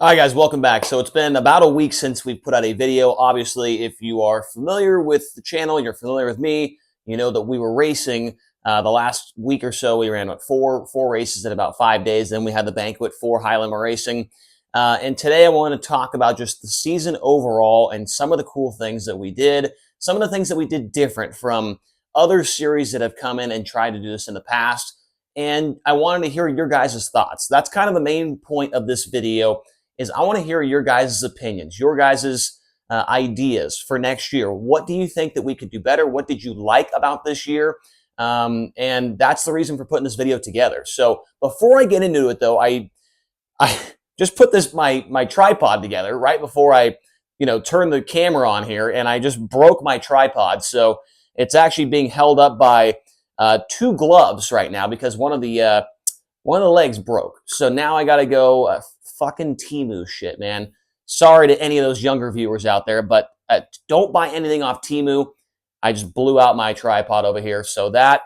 All right, guys, welcome back. So it's been about a week since we put out a video. Obviously, if you are familiar with the channel, you're familiar with me, you know that we were racing the last week or so. We ran four races in about 5 days. Then we had the banquet for High Limit Racing. And today I want to talk about just the season overall and some of the cool things that we did, some of the things that we did different from other series that have come in and tried to do this in the past. And I wanted to hear your guys' thoughts. That's kind of the main point of this video is I want to hear your guys' opinions, your guys' ideas for next year. What do you think that we could do better? What did you like about this year? And that's the reason for putting this video together. So before I get into it, though, I just put my tripod together right before I turn the camera on here, and I just broke my tripod. So it's actually being held up by two gloves right now because one of the legs broke. So now I got to go fucking Temu shit, man. Sorry to any of those younger viewers out there, but don't buy anything off Temu. I just blew out my tripod over here, so that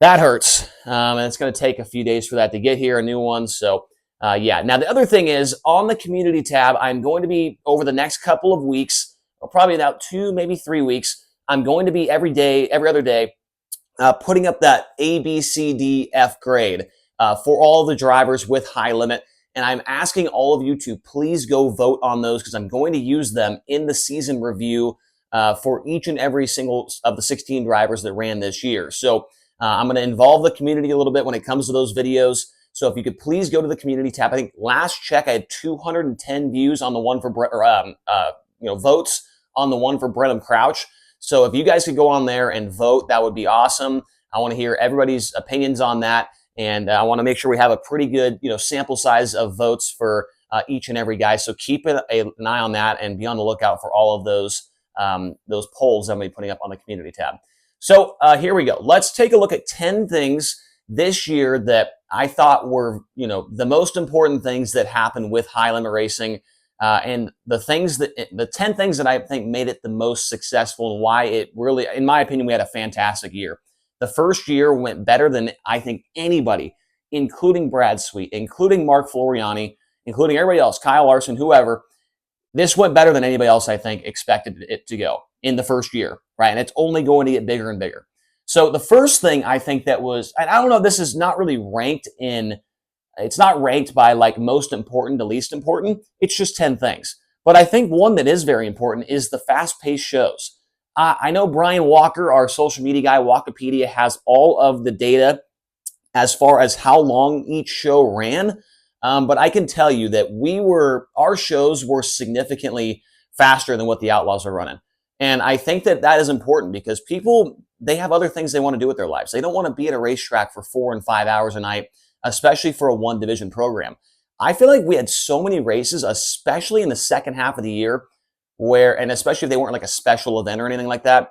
hurts. And it's going to take a few days for that to get here, a new one. So yeah. Now the other thing is on the community tab, I'm going to be over the next couple of weeks, or probably about 2, maybe 3 weeks. I'm going to be every other day, putting up that A, B, C, D, F grade for all the drivers with high limit. And I'm asking all of you to please go vote on those because I'm going to use them in the season review for each and every single of the 16 drivers that ran this year. So I'm going to involve the community a little bit when it comes to those videos. So if you could please go to the community tab. I think last check I had 210 views on the one for votes on the one for Brenham Crouch. So if you guys could go on there and vote, that would be awesome. I want to hear everybody's opinions on that. And I want to make sure we have a pretty good, sample size of votes for each and every guy. So keep an eye on that and be on the lookout for all of those polls I'm going to be putting up on the community tab. So here we go. Let's take a look at 10 things this year that I thought were, the most important things that happened with High Limit Racing, and the 10 things that I think made it the most successful and why it really, in my opinion, we had a fantastic year. The first year went better than I think anybody, including Brad Sweet, including Mark Floriani, including everybody else, Kyle Larson, whoever. This went better than anybody else, I think, expected it to go in the first year, right? And it's only going to get bigger and bigger. So the first thing I think that was, and I don't know, this is not really it's not ranked by like most important to least important. It's just 10 things. But I think one that is very important is the Fastpaced Shows. I know Brian Walker, our social media guy, Walkipedia, has all of the data as far as how long each show ran. But I can tell you that our shows were significantly faster than what the Outlaws are running. And I think that is important because people, they have other things they want to do with their lives. They don't want to be at a racetrack for 4 and 5 hours a night, especially for a one division program. I feel like we had so many races, especially in the second half of the year, and especially if they weren't like a special event or anything like that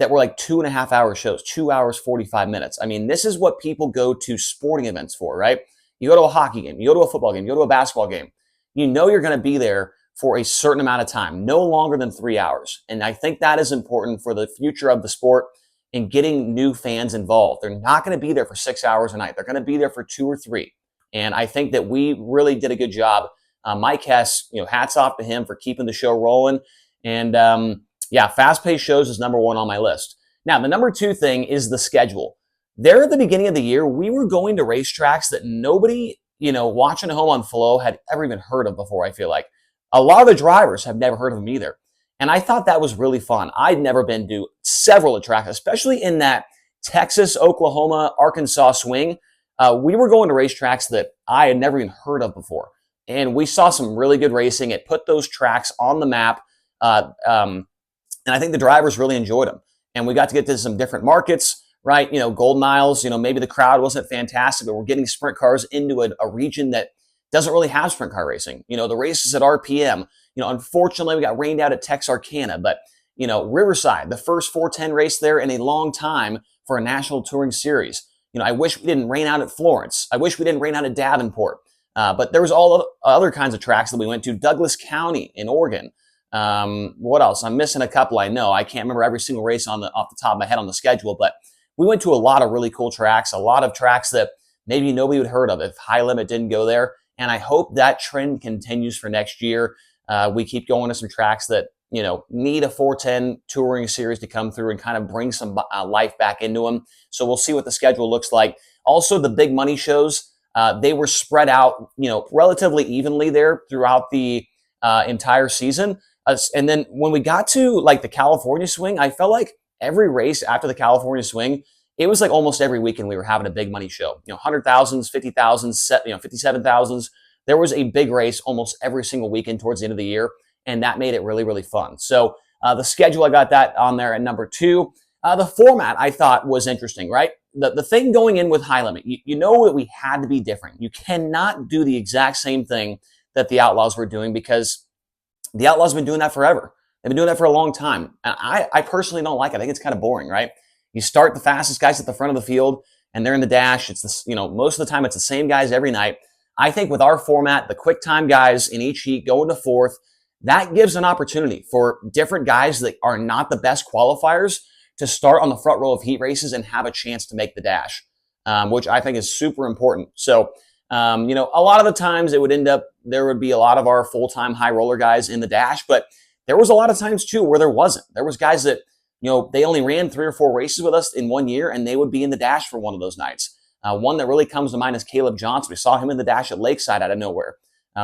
were like 2.5 hour shows, 2 hours, 45 minutes. I mean, this is what people go to sporting events for, right? You go to a hockey game, you go to a football game, you go to a basketball game. You know you're going to be there for a certain amount of time, no longer than 3 hours. And I think that is important for the future of the sport and getting new fans involved. They're not going to be there for 6 hours a night. They're going to be there for 2 or 3. And I think that we really did a good job. Mike Hess, hats off to him for keeping the show rolling. And yeah, Fast-Paced Shows is number 1 on my list. Now, the number 2 thing is the schedule. There at the beginning of the year, we were going to racetracks that nobody, watching at home on Flow had ever even heard of before, I feel like. A lot of the drivers have never heard of them either. And I thought that was really fun. I'd never been to several tracks, especially in that Texas, Oklahoma, Arkansas swing. We were going to racetracks that I had never even heard of before. And we saw some really good racing. It put those tracks on the map. And I think the drivers really enjoyed them. And we got to get to some different markets, right? Golden Isles, maybe the crowd wasn't fantastic, but we're getting sprint cars into a region that doesn't really have sprint car racing. The races at RPM, unfortunately we got rained out at Texarkana, but Riverside, the first 410 race there in a long time for a national touring series. I wish we didn't rain out at Florence. I wish we didn't rain out at Davenport. But there was all other kinds of tracks that we went to. Douglas County in Oregon. What else? I'm missing a couple, I know. I can't remember every single race off the top of my head on the schedule, but we went to a lot of really cool tracks, a lot of tracks that maybe nobody would heard of if High Limit didn't go there. And I hope that trend continues for next year. We keep going to some tracks that, need a 410 touring series to come through and kind of bring some life back into them. So we'll see what the schedule looks like. Also, the big money shows, they were spread out, relatively evenly there throughout the entire season. And then when we got to like the California swing, I felt like every race after the California swing, it was like almost every weekend we were having a big money show. 100,000s, 50,000s, 57,000s. There was a big race almost every single weekend towards the end of the year, and that made it really, really fun. So the schedule, I got that on there at number 2. The format I thought was interesting, right? The thing going in with High Limit, you know that we had to be different. You cannot do the exact same thing that the Outlaws were doing, because the Outlaws have been doing that forever. They've been doing that for a long time. And I personally don't like it. I think it's kind of boring, right? You start the fastest guys at the front of the field, and they're in the dash. It's this, most of the time it's the same guys every night. I think with our format, the quick time guys in each heat go into fourth. That gives an opportunity for different guys that are not the best qualifiers to start on the front row of heat races and have a chance to make the dash, which I think is super important. So, a lot of the times it would end up, there would be a lot of our full-time high roller guys in the dash, but there was a lot of times too where there wasn't. There was guys that, they only ran 3 or 4 races with us in one year, and they would be in the dash for one of those nights. One that really comes to mind is Caleb Johnson. We saw him in the dash at Lakeside out of nowhere.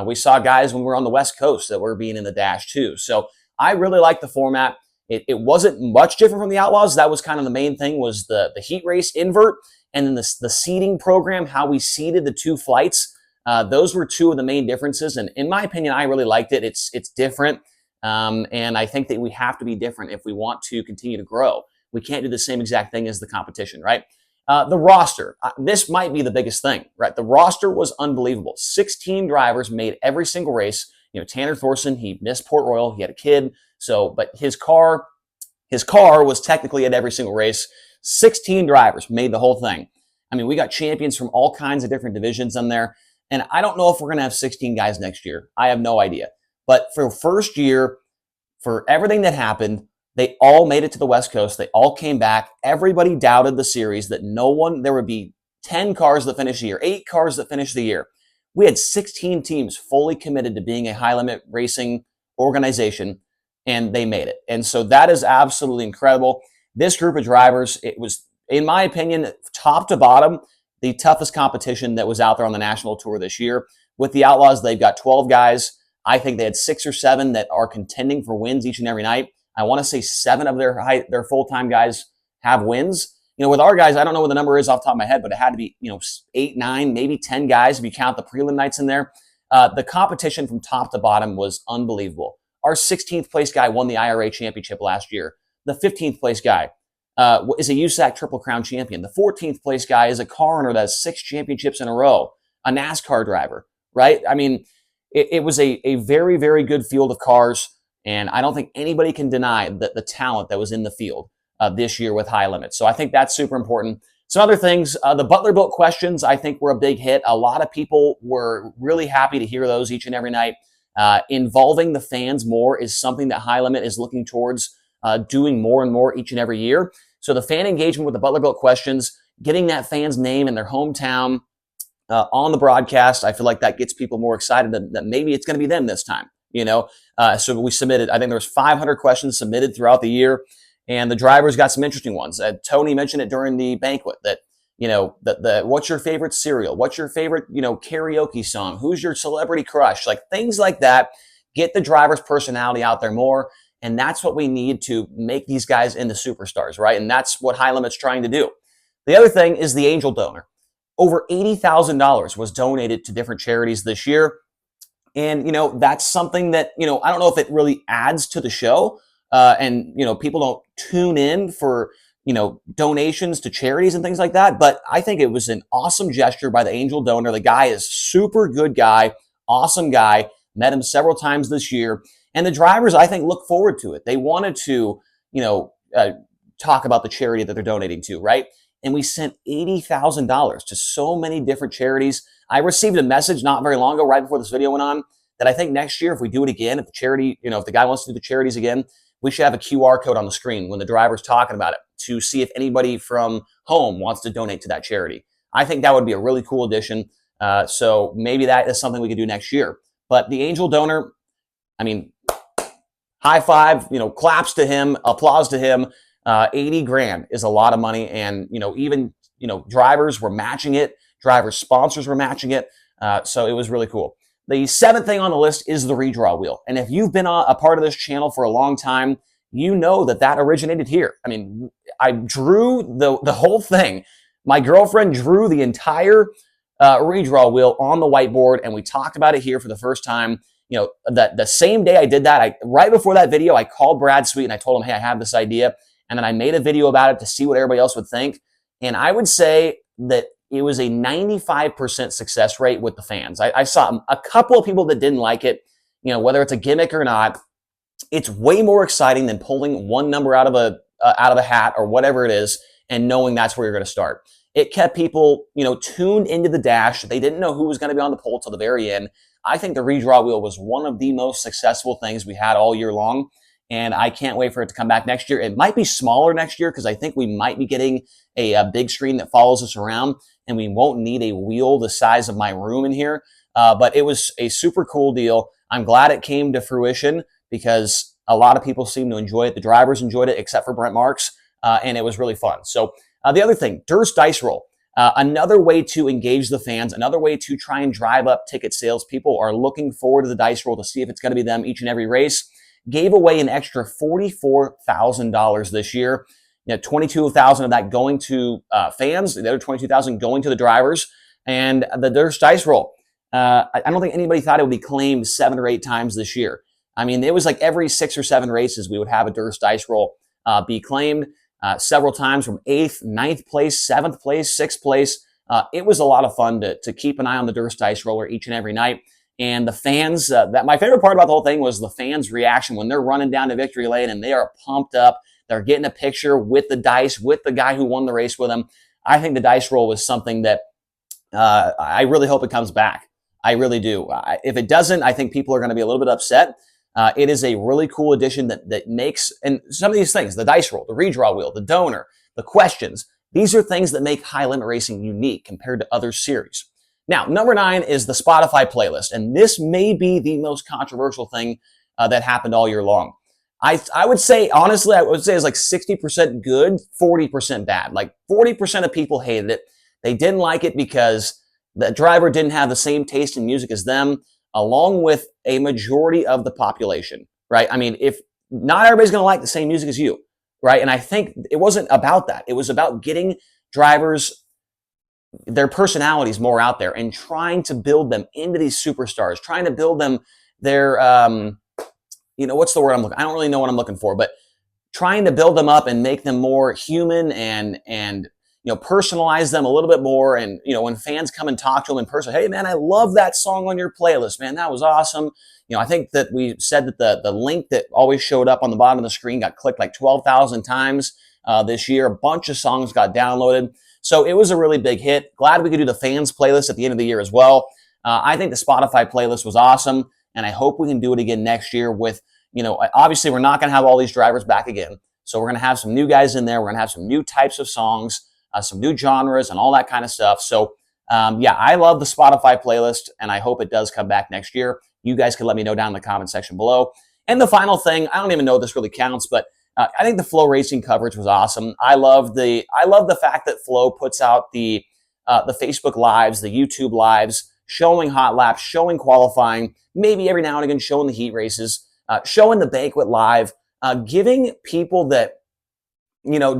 We saw guys when we were on the West Coast that were being in the dash too. So I really like the format. It wasn't much different from the Outlaws. That was kind of the main thing, was the heat race invert, and then the seeding program, how we seeded the 2 flights. Those were 2 of the main differences. And in my opinion, I really liked it. It's different. And I think that we have to be different if we want to continue to grow. We can't do the same exact thing as the competition, right? The roster, this might be the biggest thing, right? The roster was unbelievable. 16 drivers made every single race. Tanner Thorson, he missed Port Royal. He had a kid. But his car was technically at every single race. 16 drivers made the whole thing. I mean, we got champions from all kinds of different divisions in there. And I don't know if we're going to have 16 guys next year. I have no idea. But for first year, for everything that happened, they all made it to the West Coast. They all came back. Everybody doubted the series, that there would be 10 cars that finish the year, 8 cars that finish the year. We had 16 teams fully committed to being a high limit racing organization, and they made it. And so that is absolutely incredible. This group of drivers, it was, in my opinion, top to bottom, the toughest competition that was out there on the national tour this year. With the Outlaws, they've got 12 guys. I think they had 6 or 7 that are contending for wins each and every night. I want to say 7 of their full-time guys have wins. With our guys, I don't know what the number is off the top of my head, but it had to be, 8, 9, maybe 10 guys if you count the prelim nights in there. The competition from top to bottom was unbelievable. Our 16th place guy won the IRA championship last year. The 15th place guy is a USAC Triple Crown champion. The 14th place guy is a car owner that has 6 championships in a row, a NASCAR driver, right? I mean, it was a very, very good field of cars, and I don't think anybody can deny the talent that was in the field this year with High Limit. So I think that's super important. Some other things, the Butler Built questions, I think were a big hit. A lot of people were really happy to hear those each and every night. Involving the fans more is something that High Limit is looking towards doing more and more each and every year. So the fan engagement with the Butler Built questions, getting that fan's name in their hometown on the broadcast, I feel like that gets people more excited that maybe it's going to be them this time. So we submitted, I think there was 500 questions submitted throughout the year, and the drivers got some interesting ones. Tony mentioned it during the banquet that, what's your favorite cereal? What's your favorite, karaoke song? Who's your celebrity crush? Like things like that. Get the driver's personality out there more. And that's what we need to make these guys into superstars, right? And that's what High Limit's trying to do. The other thing is the angel donor. Over $80,000 was donated to different charities this year. And, that's something that, I don't know if it really adds to the show. And people don't tune in for, donations to charities and things like that. But I think it was an awesome gesture by the angel donor. The guy is super good guy, awesome guy. Met him several times this year. And the drivers, I think, look forward to it. They wanted to, talk about the charity that they're donating to, right? And we sent $80,000 to so many different charities. I received a message not very long ago, right before this video went on, that I think next year, if we do it again, if the charity, if the guy wants to do the charities again, we should have a QR code on the screen when the driver's talking about it to see if anybody from home wants to donate to that charity. I think that would be a really cool addition. So maybe that is something we could do next year. But the angel donor, I mean, high five, claps to him, applause to him. 80 grand is a lot of money. And, even, drivers were matching it. Driver sponsors were matching it. So it was really cool. The seventh thing on the list is the redraw wheel. And if you've been a part of this channel for a long time, you know that originated here. I mean, I drew the whole thing. My girlfriend drew the entire redraw wheel on the whiteboard, and we talked about it here for the first time. The same day I did that, right before that video, I called Brad Sweet and I told him, hey, I have this idea. And then I made a video about it to see what everybody else would think. And I would say that it was a 95% success rate with the fans. I saw a couple of people that didn't like it, whether it's a gimmick or not. It's way more exciting than pulling one number out of a hat or whatever it is and knowing that's where you're going to start. It kept people, tuned into the dash. They didn't know who was going to be on the pole till the very end. I think the redraw wheel was one of the most successful things we had all year long, and I can't wait for it to come back next year. It might be smaller next year because I think we might be getting a big screen that follows us around, and we won't need a wheel the size of my room in here. But it was a super cool deal. I'm glad it came to fruition because a lot of people seem to enjoy it. The drivers enjoyed it, except for Brent Marks, and it was really fun. So the other thing, Durst Dice Roll. Another way to engage the fans, another way to try and drive up ticket sales. People are looking forward to the dice roll to see if it's going to be them each and every race. Gave away an extra $44,000 this year. $22,000 of that going to fans, the other $22,000 going to the drivers, and the Durst Dice Roll. I don't think anybody thought it would be claimed 7 or 8 times this year. I mean, it was like every 6 or 7 races we would have a Durst Dice Roll be claimed. Several times from 8th, 9th place, 7th place, 6th place. It was a lot of fun to keep an eye on the Durst Dice Roller each and every night. And the fans, that my favorite part about the whole thing was the fans' reaction when they're running down to victory lane and they are pumped up. They're getting a picture with the dice, with the guy who won the race with them. I think the dice roll was something that I really hope it comes back. I really do. If it doesn't, I think people are going to be a little bit upset. It is a really cool addition that makes, and some of these things, the dice roll, the redraw wheel, the donor, the questions, these are things that make high limit racing unique compared to other series. Now, number 9 is the Spotify playlist, and this may be the most controversial thing that happened all year long. I would say, honestly, I would say it's like 60% good, 40% bad. Like 40% of people hated it. They didn't like it because the driver didn't have the same taste in music as them, along with a majority of the population, right? I mean, if not everybody's going to like the same music as you, right? And I think it wasn't about that. It was about getting drivers, their personalities more out there and trying to build them into these superstars, trying to build them their, what's the word I'm looking? I don't really know what I'm looking for, but trying to build them up and make them more human and personalize them a little bit more. And, when fans come and talk to them in person, hey, man, I love that song on your playlist, man. That was awesome. I think that we said that the link that always showed up on the bottom of the screen got clicked like 12,000 times this year. A bunch of songs got downloaded. So it was a really big hit. Glad we could do the fans playlist at the end of the year as well. I think the Spotify playlist was awesome. And I hope we can do it again next year with, obviously we're not going to have all these drivers back again. So we're going to have some new guys in there. We're going to have some new types of songs, some new genres and all that kind of stuff. So I love the Spotify playlist and I hope it does come back next year. You guys can let me know down in the comment section below. And the final thing, I don't even know if this really counts, but I think the Flow Racing coverage was awesome. I love the fact that Flow puts out the Facebook lives, the YouTube lives, showing hot laps, showing qualifying, maybe every now and again showing the heat races, showing the banquet live, giving people that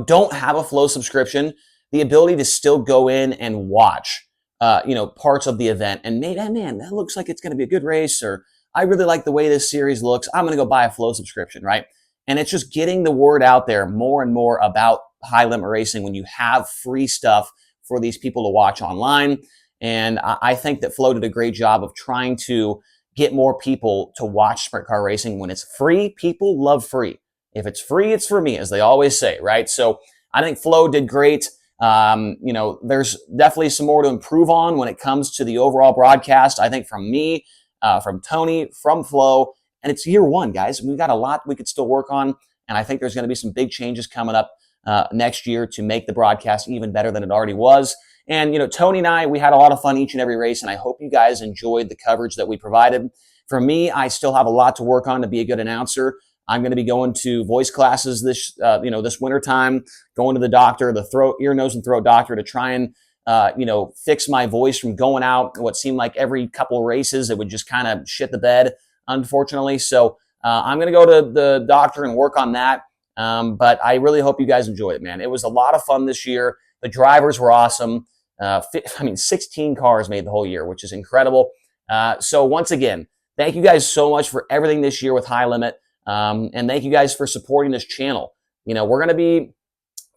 don't have a Flow subscription the ability to still go in and watch parts of the event and maybe, man, that looks like it's going to be a good race, or I really like the way this series looks. I'm going to go buy a Flow subscription, right? And it's just getting the word out there more and more about high limit racing when you have free stuff for these people to watch online. And I think that Flow did a great job of trying to get more people to watch sprint car racing. When it's free, people love free. If it's free, it's for me, as they always say, right? So I think Flow did great. There's definitely some more to improve on when it comes to the overall broadcast. I think from me, from Tony, from Flow, and it's year 1, guys. We've got a lot we could still work on, and I think there's going to be some big changes coming up next year to make the broadcast even better than it already was. And, Tony and I, we had a lot of fun each and every race, and I hope you guys enjoyed the coverage that we provided. For me, I still have a lot to work on to be a good announcer. I'm going to be going to voice classes this winter time, going to the doctor, the ear, nose, and throat doctor to try and, fix my voice from going out. What seemed like every couple of races, it would just kind of shit the bed, unfortunately. So I'm going to go to the doctor and work on that. But I really hope you guys enjoyed it, man. It was a lot of fun this year. The drivers were awesome. 16 cars made the whole year, which is incredible. So once again, thank you guys so much for everything this year with High Limit. And thank you guys for supporting this channel. We're going to be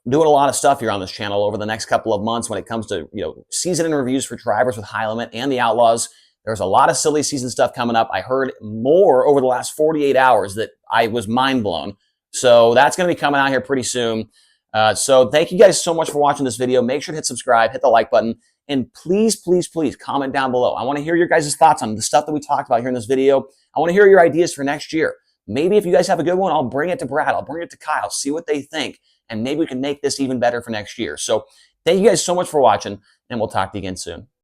doing a lot of stuff here on this channel over the next couple of months when it comes to, season and reviews for drivers with High Limit and the Outlaws. There's a lot of silly season stuff coming up. I heard more over the last 48 hours that I was mind blown. So that's going to be coming out here pretty soon. So thank you guys so much for watching this video. Make sure to hit subscribe, hit the like button, and please, please, please comment down below. I want to hear your guys' thoughts on the stuff that we talked about here in this video. I want to hear your ideas for next year. Maybe if you guys have a good one, I'll bring it to Brad. I'll bring it to Kyle, see what they think, and maybe we can make this even better for next year. So thank you guys so much for watching, and we'll talk to you again soon.